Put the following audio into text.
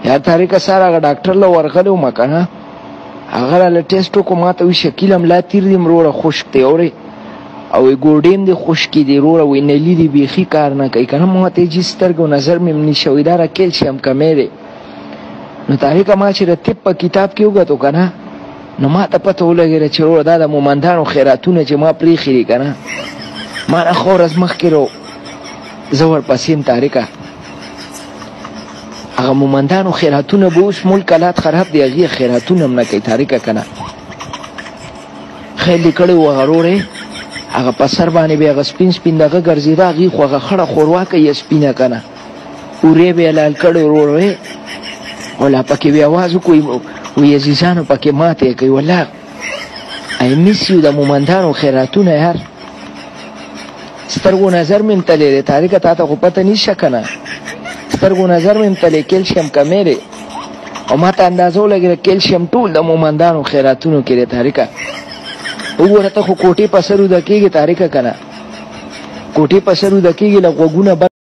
یا طریقه سره هغه ډاکټر له ورغلی وم که نه هغه راله ټیسټ وکړو ما ته وایي شکیل ملا تیر دي وروره خشک دی اورې او ګوډیم دی خشکې دی وروره وایي نلي دی بیخي کار نه کوي که نه ما ورته جي سترګو نظر مې نیشه وایي دا را کیلشیم کمی دی نو طریقه ما چې د طب په کتاب کې وګتو که نه نو ما ته پته ولګېده چې وروره دا د مومندانو خیراتونه چې ما پرېښي دي که نه ما نه ښه ورځ مخکې زه ورپسې یم طریقه هغه مومندانو خیراتونه به اوس ملک حالات خراب دی هغې خیراتونه هم نه کوي طریقه که نه خیر دې کړی و هغه وروړې هغه په سر باندې به هغه سپین سپین دغه ګرځېده هغې خو هغه خړه ښوروا کوي سپینه که نه ورې به یې لال کړی وروړې او لا پکې به اواز وکړو وی عزیزانو پکې ماته کوي والله I miss you د مومندانو خیراتونه یار سترګو نظر مې تللی دی طارقه تا ته خو پته نشه که نه سترګو نظر مې تللی کیلشیم کمی دی او ما ته اندازه ولګېده کیلشیم ټول د مومندانو خیراتونو کې دی طارقه وګوره ته خو کوټې په سر اوده کېږي طارقه که نه کوټې په سر اوده کېږي له غوږونه